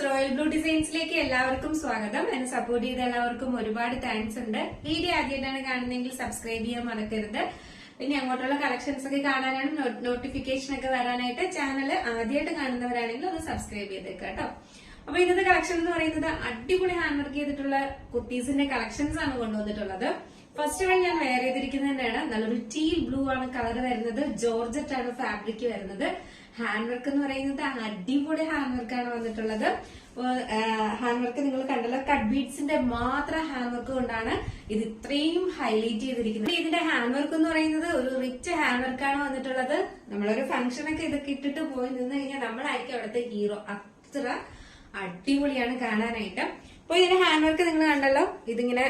Royal blue ഡിസൈൻസിലേക്ക് എല്ലാവർക്കും സ്വാഗതം. എന്നെ സപ്പോർട്ട് ചെയ്ത എല്ലാവർക്കും ഒരുപാട് താങ്ക്സ് ഉണ്ട്. വീഡിയോ ആദ്യമായിട്ടാണ് കാണുന്നതെങ്കിൽ സബ്സ്ക്രൈബ് ചെയ്യാൻ മറക്കരുത്. ഇനി അങ്ങോട്ടുള്ള കളക്ഷൻസ് ഒക്കെ കാണാനാണ് നോട്ടിഫിക്കേഷൻ ഒക്കെ വരാനായിട്ട് ചാനൽ ആദ്യമായിട്ട് കാണുന്നവരാണെങ്കിൽ ഒന്ന് സബ്സ്ക്രൈബ് ചെയ്തേക്കാം കേട്ടോ. അപ്പൊ ഇന്നത്തെ കളക്ഷൻ എന്ന് പറയുന്നത് അടിപൊളി ഹാൻഡ് വർക്ക് ചെയ്തിട്ടുള്ള കുർത്തീസിന്റെ കളക്ഷൻസ് ആണ് കൊണ്ടുവന്നിട്ടുള്ളത്. ഫസ്റ്റ് വൺ ഞാൻ വെയർ ചെയ്തിരിക്കുന്നത് തന്നെയാണ്. നല്ലൊരു ടീൽ ബ്ലൂ ആണ് കളർ വരുന്നത്. ജോർജറ്റ് ആണ് ഫാബ്രിക് വരുന്നത്. ഹാൻഡ് വർക്ക് എന്ന് പറയുന്നത് അടിപൊളി ഹാൻഡ് വർക്കാണ് വന്നിട്ടുള്ളത്. ഹാൻഡ് വർക്ക് നിങ്ങൾ കണ്ടല്ലോ, കട്ട് ബീഡ്സിന്റെ മാത്രം ഹാൻഡ് വർക്ക് കൊണ്ടാണ് ഇത് ഇത്രയും ഹൈലൈറ്റ് ചെയ്തിരിക്കുന്നത്. ഇതിന്റെ ഹാൻഡ് വർക്ക് എന്ന് പറയുന്നത് ഒരു റിച്ച് ഹാൻഡ് വർക്കാണ് വന്നിട്ടുള്ളത്. നമ്മളൊരു ഫംഗ്ഷനൊക്കെ ഇതൊക്കെ ഇട്ടിട്ട് പോയി നിന്ന് കഴിഞ്ഞാൽ നമ്മളായിരിക്കും അവിടുത്തെ ഹീറോ. അത്ര അടിപൊളിയാണ് കാണാനായിട്ട്. അപ്പൊ ഇതിന്റെ ഹാൻഡ് വർക്ക് നിങ്ങൾ കണ്ടല്ലോ, ഇതിങ്ങനെ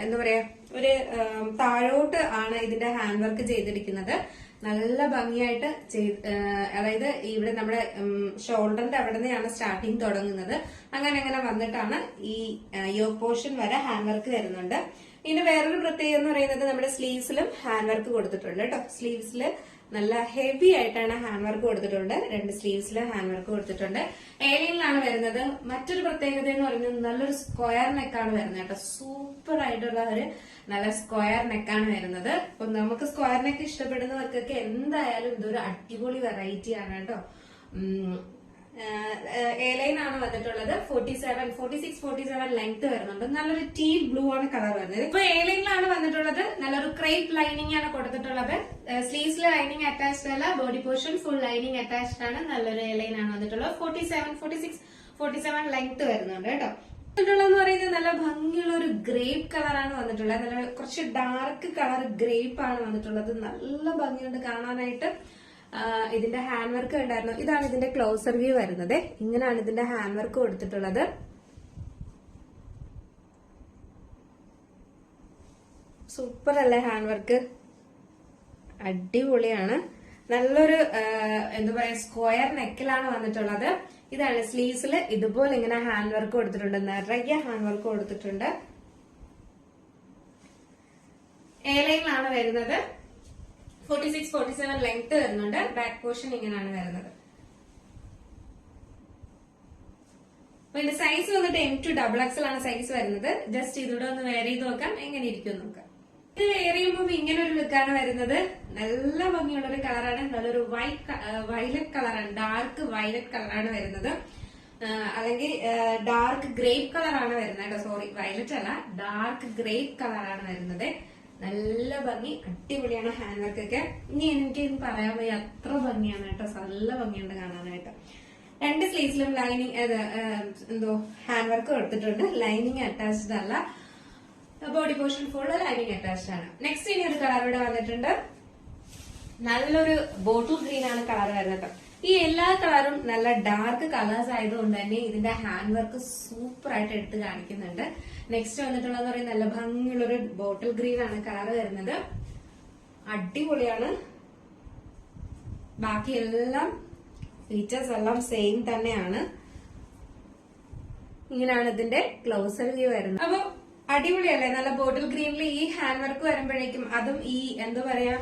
എന്താ പറയാ, ഒരു താഴോട്ട് ആണ് ഇതിന്റെ ഹാൻഡ് വർക്ക് ചെയ്തിരിക്കുന്നത്. നല്ല ഭംഗിയായിട്ട് അതായത് ഇവിടെ നമ്മുടെ ഷോൾഡറിന്റെ അവിടെ നിന്നാണ് സ്റ്റാർട്ടിങ് തുടങ്ങുന്നത്. അങ്ങനെ അങ്ങനെ വന്നിട്ടാണ് ഈ യോക്ക് പോർഷൻ വരെ ഹാൻഡ് വർക്ക് വരുന്നുണ്ട്. ഇതിന്റെ വേറൊരു പ്രത്യേകത എന്ന് പറയുന്നത് നമ്മുടെ സ്ലീവ്സിലും ഹാൻഡ് വർക്ക് കൊടുത്തിട്ടുണ്ട് കേട്ടോ. സ്ലീവ്സിൽ നല്ല ഹെവി ആയിട്ടാണ് ഹാൻഡ് വർക്ക് കൊടുത്തിട്ടുണ്ട്. രണ്ട് സ്ലീവ്സിൽ ഹാൻഡ് വർക്ക് കൊടുത്തിട്ടുണ്ട്. ഏലിയനിലാണ് വരുന്നത്. മറ്റൊരു പ്രത്യേകത എന്ന് പറയുന്നത് നല്ലൊരു സ്ക്വയർ നെക്കാണ് വരുന്നത് കേട്ടോ. സൂപ്പർ ആയിട്ടുള്ള ഒരു നല്ല സ്ക്വയർ നെക്കാണ് വരുന്നത്. അപ്പൊ നമുക്ക് സ്ക്വയർ നെക്ക് ഇഷ്ടപ്പെടുന്നവർക്കൊക്കെ എന്തായാലും ഇതൊരു അടിപൊളി വെറൈറ്റി ആണ് കേട്ടോ. എലൈൻ ആണ് വന്നിട്ടുള്ളത്. 46-47 ലെങ്ത് വരുന്നുണ്ട്. നല്ലൊരു ടീൽ ബ്ലൂ ആണ് കളർ വരുന്നത്. ഇപ്പൊ എലൈനിലാണ് വന്നിട്ടുള്ളത്. നല്ലൊരു ക്രേപ്പ് ലൈനിങ് ആണ് കൊടുത്തിട്ടുള്ളത്. സ്ലീവ്സിൽ ലൈനിങ് അറ്റാച്ച്ഡ് അല്ല, body portion full lining attached ആണ്. നല്ലൊരു എലൈൻ ആണ് വന്നിട്ടുള്ളത്. 47 ലെങ്ത് വരുന്നുണ്ട് കേട്ടോ. എന്ന് പറയുന്നത് നല്ല ഭംഗിയുള്ള ഒരു ഗ്രേപ്പ് കളറാണ് വന്നിട്ടുള്ളത്. നല്ല കുറച്ച് ഡാർക്ക് കളർ ഗ്രേപ്പ് ആണ് വന്നിട്ടുള്ളത്. നല്ല ഭംഗിയുണ്ട് കാണാനായിട്ട്. ഇതിന്റെ ഹാൻഡ് വർക്ക് ഉണ്ടായിരുന്നു. ഇതാണ് ഇതിന്റെ ക്ലോസർ വ്യൂ വരുന്നത്. ഇങ്ങനെയാണ് ഇതിന്റെ ഹാൻഡ് വർക്ക് കൊടുത്തിട്ടുള്ളത്. സൂപ്പർ അല്ലേ ഹാൻഡ് വർക്ക്? അടിപൊളിയാണ്. നല്ലൊരു എന്താ പറയാ, സ്ക്വയർ നെക്കിലാണ് വന്നിട്ടുള്ളത്. ഇതാണ് സ്ലീവ്സിൽ ഇതുപോലെ ഇങ്ങനെ ഹാൻഡ് വർക്ക് കൊടുത്തിട്ടുണ്ട്. നിറയെ ഹാൻഡ് വർക്ക് കൊടുത്തിട്ടുണ്ട്. എ ലൈനിലാണ് വരുന്നത്. 46-47 ലെങ്ത് വരുന്നുണ്ട്. ബാക്ക് പോർഷൻ ഇങ്ങനെയാണ് വരുന്നത്. അപ്പൊ ഇതിന്റെ സൈസ് വന്നിട്ട് M2XXL ആണ് സൈസ് വരുന്നത്. ജസ്റ്റ് ഇതിലൂടെ ഒന്ന് വെയർ ചെയ്ത് നോക്കാം, എങ്ങനെ ഇരിക്കും നോക്കാം. ഇത് വെയർ ചെയ്യുമ്പോൾ ഇങ്ങനെ ഒരു ലുക്കാണ് വരുന്നത്. നല്ല ഭംഗിയുള്ള ഒരു കളറാണ്. നല്ലൊരു വയലറ്റ് കളറാണ്, ഡാർക്ക് വയലറ്റ് കളറാണ് വരുന്നത്. അല്ലെങ്കിൽ ഡാർക്ക് ഗ്രേപ്പ് കളറാണ് വരുന്നത്. സോറി, വയലറ്റ് അല്ല, ഡാർക്ക് ഗ്രേപ്പ് കളറാണ് വരുന്നത്. നല്ല ഭംഗി, അടിപൊളിയാണ് ഹാൻഡ് വർക്ക് ഒക്കെ. ഇനി എനിക്ക് പറയാൻ വയ്യ, അത്ര ഭംഗിയാണ് കേട്ടോ. നല്ല ഭംഗിയുണ്ട് കാണാനായിട്ട്. രണ്ട് സ്ലീവ്സിലും ലൈനിങ് ഹാൻഡ് വർക്ക് കൊടുത്തിട്ടുണ്ട്. ലൈനിങ് അറ്റാച്ച്ഡ് അല്ല, body portion full lining attached ആണ്. നെക്സ്റ്റ് ഇനി ഒരു കളർ ഇവിടെ വന്നിട്ടുണ്ട്. നല്ലൊരു ബോട്ടിൽ ഗ്രീൻ ആണ് കളർ വരുന്നത്. ഈ എല്ലാ കളറും നല്ല ഡാർക്ക് കളേഴ്സ് ആയതുകൊണ്ട് തന്നെ ഇതിന്റെ ഹാൻഡ് വർക്ക് സൂപ്പർ ആയിട്ട് എടുത്ത് കാണിക്കുന്നുണ്ട്. നെക്സ്റ്റ് വന്നിട്ടുള്ളതെന്ന് പറയുന്നത് നല്ല ഭംഗിയുള്ളൊരു ബോട്ടിൽ ഗ്രീൻ ആണ് കളർ വരുന്നത്. അടിപൊളിയാണ്. ബാക്കി എല്ലാം ഫീച്ചേഴ്സ് എല്ലാം സെയിം തന്നെയാണ്. ഇങ്ങനെയാണ് ഇതിന്റെ ക്ലോസർ വ്യൂ വരുന്നത്. അപ്പൊ അടിപൊളിയല്ലേ? നല്ല ബോട്ടിൽ ഗ്രീനിൽ ഈ ഹാൻഡ് വർക്ക് വരുമ്പോഴേക്കും, അതും ഈ എന്താ പറയാ,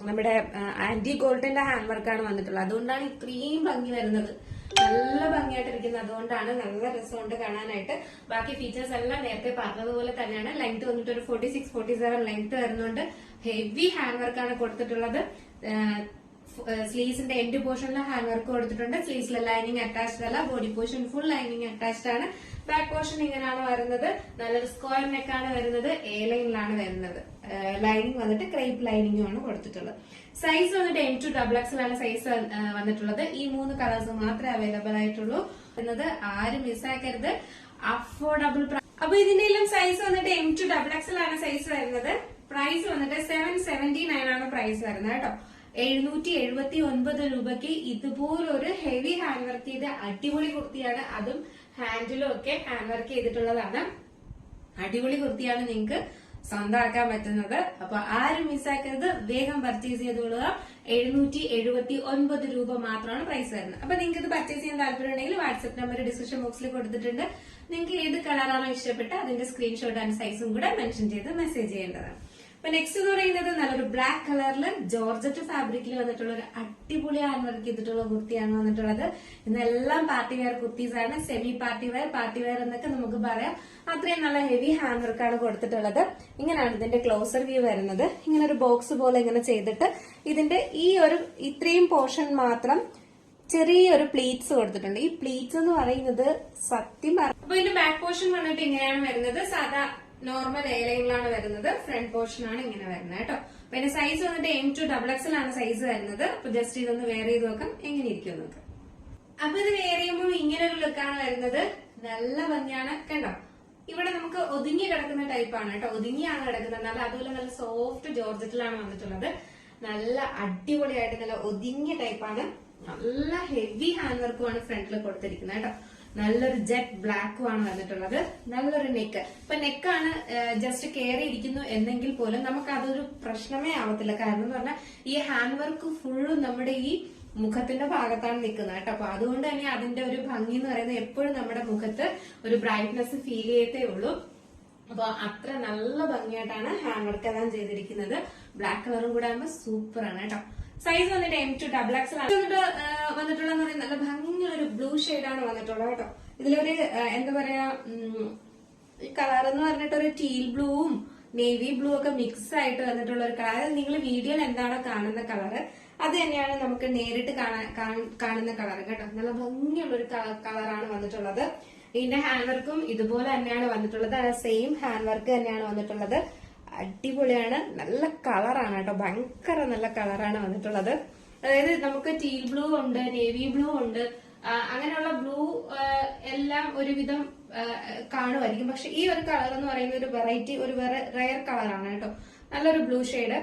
നമ്മുടെ ആന്റി ഗോൾഡിന്റെ ഹാൻഡ് വർക്കാണ് വന്നിട്ടുള്ളത്. അതുകൊണ്ടാണ് ഇത്രയും ഭംഗി വരുന്നത്. നല്ല ഭംഗിയായിട്ടിരിക്കുന്നത്. അതുകൊണ്ടാണ് നല്ല രസമുണ്ട് കാണാനായിട്ട്. ബാക്കി ഫീച്ചേഴ്സ് എല്ലാം നേരത്തെ പറഞ്ഞതുപോലെ തന്നെയാണ്. ലെങ്ത് വന്നിട്ട് ഒരു 46-47 ലെങ്ത് വരുന്നുണ്ട്. ഹെവി ഹാൻഡ് വർക്കാണ് കൊടുത്തിട്ടുള്ളത്. സ്ലീവ്സിന്റെ എൻഡ് പോർഷനിൽ ഹാൻഡ് വർക്ക് കൊടുത്തിട്ടുണ്ട്. സ്ലീവ്സിലെ ലൈനിങ് അറ്റാച്ച്ഡ് അല്ല, body portion full lining attached ആണ്. ബാക്ക് പോർഷൻ ഇങ്ങനെയാണ് വരുന്നത്. നല്ലൊരു സ്ക്വയർ നെക്കാണ് വരുന്നത്. എ ലൈനിലാണ് വരുന്നത്. ലൈനിങ് വന്നിട്ട് ക്രേപ്പ് ലൈനിങ്ങും ആണ് കൊടുത്തിട്ടുള്ളത്. സൈസ് വന്നിട്ട് M2XXL ആണ് സൈസ് വന്നിട്ടുള്ളത്. ഈ 3 കളേഴ്സ് മാത്രമേ അവൈലബിൾ ആയിട്ടുള്ളൂ എന്നത് ആരും മിസ്സാക്കരുത്. Affordable price. അപ്പൊ ഇതിന്റെ എല്ലാം സൈസ് വന്നിട്ട് M2XXL ആണ് സൈസ് വരുന്നത്. പ്രൈസ് വന്നിട്ട് 779 ആണ് പ്രൈസ് വരുന്നത് കേട്ടോ. 779 രൂപയ്ക്ക് ഇതുപോലൊരു ഹെവി ഹാൻഡ് വർക്ക് ചെയ്ത അടിപൊളി കുർത്തിയാണ്. അതും ഹാൻഡിലും ഒക്കെ ഹാൻഡ് വർക്ക് ചെയ്തിട്ടുള്ളതാണ്. അടിപൊളി കുർത്തിയാണ് നിങ്ങൾക്ക് സ്വന്തമാക്കാൻ പറ്റുന്നത്. അപ്പൊ ആരും മിസ്സാക്കരുത്, വേഗം പർച്ചേസ് ചെയ്തോളുക. 779 രൂപ മാത്രമാണ് പ്രൈസ് വരുന്നത്. അപ്പൊ നിങ്ങൾക്ക് ഇത് പർച്ചേസ് ചെയ്യാൻ താല്പര്യം ഉണ്ടെങ്കിൽ വാട്സ്ആപ്പ് നമ്പർ ഡിസ്ക്രിപ്ഷൻ ബോക്സിൽ കൊടുത്തിട്ടുണ്ട്. നിങ്ങൾക്ക് ഏത് കളറാണോ ഇഷ്ടപ്പെട്ട അതിന്റെ സ്ക്രീൻഷോട്ട് ആൻഡ് സൈസും കൂടെ മെൻഷൻ ചെയ്ത് മെസ്സേജ് ചെയ്യേണ്ടതാണ്. അപ്പൊ നെക്സ്റ്റ് എന്ന് പറയുന്നത് നല്ലൊരു ബ്ലാക്ക് കളറിൽ ജോർജറ്റ് ഫാബ്രിക്കിൽ വന്നിട്ടുള്ള ഒരു അടിപൊളി ഹാൻഡ് വർക്ക് ചെയ്തിട്ടുള്ള കുർത്തിയാണ് വന്നിട്ടുള്ളത്. ഇന്നെല്ലാം പാർട്ടി വെയർ കുർത്തീസ് ആണ്. സെമി പാർട്ടി വെയർ എന്നൊക്കെ നമുക്ക് പറയാം. അത്രയും നല്ല ഹെവി ഹാൻഡ് വർക്കാണ് കൊടുത്തിട്ടുള്ളത്. ഇങ്ങനെയാണ് ഇതിന്റെ ക്ലോസർ വ്യൂ വരുന്നത്. ഇങ്ങനെ ഒരു ബോക്സ് പോലെ ഇങ്ങനെ ചെയ്തിട്ട് ഇതിന്റെ ഈ ഒരു ഇത്രയും പോർഷൻ മാത്രം ചെറിയൊരു പ്ലീറ്റ്സ് കൊടുത്തിട്ടുണ്ട്. ഈ പ്ലീറ്റ്സ് എന്ന് പറയുന്നത് സത്യം അപ്പൊ ഇതിന്റെ ബാക്ക് പോർഷൻ വന്നിട്ട് ഇങ്ങനെയാണ് വരുന്നത്. സാധാ നോർമൽ ഏലയിലാണ് വരുന്നത്. ഫ്രണ്ട് പോർഷൻ ആണ് ഇങ്ങനെ വരുന്നത് കേട്ടോ. പിന്നെ സൈസ് വന്നിട്ട് M2XXL ആണ് സൈസ് വരുന്നത്. അപ്പൊ ജസ്റ്റ് ഇതൊന്ന് വെയർ ചെയ്ത് നോക്കാം എങ്ങനെ ഇരിക്കും നോക്കാം. അപ്പൊ ഇത് വെയർ ചെയ്യുമ്പോൾ ഇങ്ങനെ ഒരു ലുക്കാണ് വരുന്നത്. നല്ല ഭംഗിയാണ് കണ്ടോ. ഇവിടെ നമുക്ക് ഒതുങ്ങി കിടക്കുന്ന ടൈപ്പാണ് കേട്ടോ. ഒതുങ്ങിയാണ് കിടക്കുന്നത്. നല്ല അതുപോലെ നല്ല സോഫ്റ്റ് ജോർജറ്റിലാണ് വന്നിട്ടുള്ളത്. നല്ല അടിപൊളിയായിട്ട് നല്ല ഒതുങ്ങിയ ടൈപ്പാണ്. നല്ല ഹെവി ഹാൻഡ് വർക്കുമാണ് ഫ്രണ്ടിൽ കൊടുത്തിരിക്കുന്നത് കേട്ടോ. നല്ലൊരു ജെറ്റ് ബ്ലാക്കും ആണ് വന്നിട്ടുള്ളത്. നല്ലൊരു നെക്ക്. ഇപ്പൊ നെക്കാണ് ജസ്റ്റ് കയറി ഇരിക്കുന്നു എന്നെങ്കിൽ പോലും നമുക്ക് അതൊരു പ്രശ്നമേ ആവത്തില്ല. കാരണം എന്ന് പറഞ്ഞാൽ ഈ ഹാൻഡ് വർക്ക് ഫുള്ളും നമ്മുടെ ഈ മുഖത്തിന്റെ ഭാഗത്താണ് നിൽക്കുന്നത് കേട്ടോ. അപ്പൊ അതുകൊണ്ട് തന്നെ അതിന്റെ ഒരു ഭംഗി എന്ന് പറയുന്നത് എപ്പോഴും നമ്മുടെ മുഖത്ത് ഒരു ബ്രൈറ്റ്നെസ് ഫീൽ ചെയ്യത്തേ ഉള്ളൂ. അപ്പൊ അത്ര നല്ല ഭംഗിയായിട്ടാണ് ഹാൻഡ് വർക്ക് എല്ലാം ചെയ്തിരിക്കുന്നത്. ബ്ലാക്ക് കളറും കൂടെ ആകുമ്പോൾ സൂപ്പർ ആണ് കേട്ടോ. സൈസ് വന്നിട്ട് M2XXL ആണ് വന്നിട്ടുള്ളതെന്ന് പറയുന്നത്. നല്ല ഭംഗിയുള്ളൊരു ബ്ലൂ ഷെയ്ഡാണ് വന്നിട്ടുള്ളത് കേട്ടോ. ഇതിലൊരു എന്താ പറയാ കളർ എന്ന് പറഞ്ഞിട്ട് ഒരു ടീൽ ബ്ലൂവും നേവി ബ്ലൂ ഒക്കെ മിക്സ് ആയിട്ട് വന്നിട്ടുള്ള ഒരു കളർ. നിങ്ങൾ വീഡിയോയിൽ എന്താണോ കാണുന്ന കളർ അത് തന്നെയാണ് നമുക്ക് നേരിട്ട് കാണുന്ന കളർ കേട്ടോ. നല്ല ഭംഗിയുള്ളൊരു കളറാണ് വന്നിട്ടുള്ളത്. ഇതിന്റെ ഹാൻഡ് വർക്കും ഇതുപോലെ തന്നെയാണ് വന്നിട്ടുള്ളത്. സെയിം ഹാൻഡ് വർക്ക് തന്നെയാണ് വന്നിട്ടുള്ളത്. അടിപൊളിയാണ്. നല്ല കളറാണ് കേട്ടോ. ഭയങ്കര നല്ല കളറാണ് വന്നിട്ടുള്ളത്. അതായത് നമുക്ക് ടീൽ ബ്ലൂ ഉണ്ട്, നേവി ബ്ലൂ ഉണ്ട്, അങ്ങനെയുള്ള ബ്ലൂ എല്ലാം ഒരുവിധം കാണുമായിരിക്കും. പക്ഷെ ഈ ഒരു കളർ എന്ന് പറയുന്ന ഒരു വെറൈറ്റി, ഒരു റയർ കളറാണ് കേട്ടോ. നല്ലൊരു ബ്ലൂ ഷെയ്ഡ്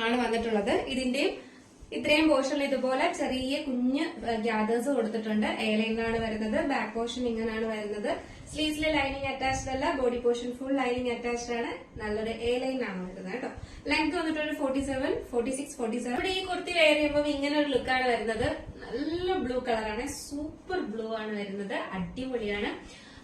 ആണ് വന്നിട്ടുള്ളത്. ഇതിന്റെയും ഇത്രയും പോർഷനിൽ ഇതുപോലെ ചെറിയ കുഞ്ഞ് ഗ്യാദേഴ്സ് കൊടുത്തിട്ടുണ്ട്. എയർലൈനാണ് വരുന്നത്. ബാക്ക് പോർഷൻ ഇങ്ങനെയാണ് വരുന്നത്. സ്ലീവ്സിലെ ലൈനിങ് അറ്റാച്ച്ഡ് അല്ല. Body portion full lining attached ആണ്. നല്ലൊരു എയർലൈൻ ആണ് വരുന്നത് കേട്ടോ. ലെങ്ത് വന്നിട്ട് ഒരു 47, 46, 47. ഇവിടെ ഈ കുർത്തി വെയർ ചെയ്യുമ്പോൾ ഇങ്ങനെ ഒരു ലുക്കാണ് വരുന്നത്. നല്ല ബ്ലൂ കളറാണ്. സൂപ്പർ ബ്ലൂ ആണ് വരുന്നത്. അടിപൊളിയാണ്.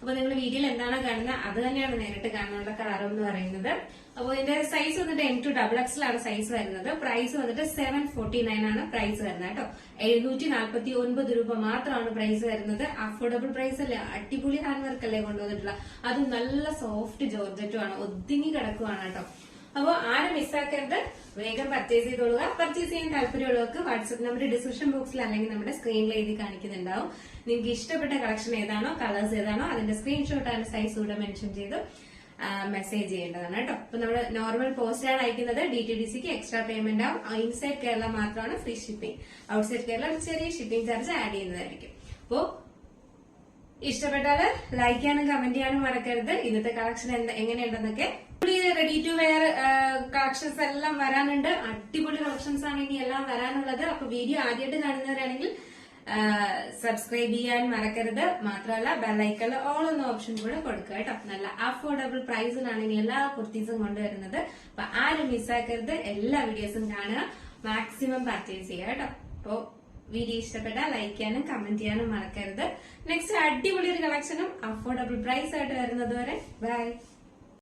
അപ്പൊ നിങ്ങൾ വീഡിയോയിൽ എന്താണോ കാണുന്നത് അത് തന്നെയാണ് നേരിട്ട് കാണാനുള്ള കളർ എന്ന് പറയുന്നത്. അപ്പൊ ഇതിന്റെ സൈസ് വന്നിട്ട് M2XXL ആണ് സൈസ് വരുന്നത്. പ്രൈസ് വന്നിട്ട് 749 ആണ് പ്രൈസ് വരുന്നത് കേട്ടോ. 749 രൂപ മാത്രമാണ് പ്രൈസ് വരുന്നത്. അഫോർഡബിൾ പ്രൈസ് അല്ലേ. അടിപൊളി ഹാൻഡ് വർക്ക് അല്ലേ കൊണ്ടുവന്നിട്ടുള്ള. അതും നല്ല സോഫ്റ്റ് ജോർജറ്റും ആണ്. ഒതുങ്ങി കിടക്കുവാണ് കേട്ടോ. അപ്പോൾ ആരും മിസ്സാക്കരുത്. വേഗം പർച്ചേസ് ചെയ്തോളുക. പർച്ചേസ് ചെയ്യാൻ താല്പര്യമുള്ളവർക്ക് വാട്സ്ആപ്പ് നമ്പർ ഡിസ്ക്രിപ്ഷൻ ബോക്സിൽ അല്ലെങ്കിൽ നമ്മുടെ സ്ക്രീനിൽ എഴുതി കാണിക്കുന്നുണ്ടാവും. നിങ്ങൾക്ക് ഇഷ്ടപ്പെട്ട കളക്ഷൻ ഏതാണോ, കളേഴ്സ് ഏതാണോ അതിന്റെ സ്ക്രീൻഷോട്ട് ആൻഡ് സൈസ് കൂടെ മെൻഷൻ ചെയ്ത് മെസ്സേജ് ചെയ്യേണ്ടതാണ് കേട്ടോ. അപ്പൊ നമ്മുടെ നോർമൽ പോസ്റ്റ് ആണ് അയക്കുന്നത്. DTDCക്ക് എക്സ്ട്രാ പേയ്മെന്റ് ആവും. ഇൻസൈഡ് കേരള മാത്രമാണ് ഫ്രീ ഷിപ്പിംഗ്. ഔട്ട്സൈഡ് കേരള ചെറിയ ഷിപ്പിംഗ് ചാർജ് ആഡ് ചെയ്യുന്നതായിരിക്കും. അപ്പോ ഇഷ്ടപ്പെട്ടാല് ലൈക്ക് ചെയ്യാനും കമന്റ് ചെയ്യാനും മറക്കരുത്. ഇന്നത്തെ കളക്ഷൻ എങ്ങനെയുണ്ടെന്നൊക്കെ. റെഡി ടു വെയർ കളക്ഷൻസ് എല്ലാം വരാനുണ്ട്. അടിപൊളി കളക്ഷൻസ് ആണ് ഇനി എല്ലാം വരാനുള്ളത്. അപ്പൊ വീഡിയോ ആദ്യമായിട്ട് കാണുന്നവരാണെങ്കിൽ സബ്സ്ക്രൈബ് ചെയ്യാൻ മറക്കരുത്. മാത്രമല്ല ബെല്ലൈക്കണിൽ ഓൾ എന്ന ഓപ്ഷൻ കൂടെ കൊടുക്കുക കേട്ടോ. നല്ല അഫോർഡബിൾ പ്രൈസിനാണ് ഇനി എല്ലാ കുർത്തീസും കൊണ്ടുവരുന്നത്. അപ്പൊ ആരും മിസ്സാക്കരുത്. എല്ലാ വീഡിയോസും കാണുക. മാക്സിമം പർച്ചേസ് ചെയ്യുക കേട്ടോ. അപ്പോ വീഡിയോ ഇഷ്ടപ്പെട്ടാൽ ലൈക്ക് ചെയ്യാനും കമന്റ് ചെയ്യാനും മറക്കരുത്. നെക്സ്റ്റ് അടിപൊളി ഒരു കളക്ഷനും അഫോർഡബിൾ പ്രൈസ് ആയിട്ട് വരുന്നത് വരെ ബൈ.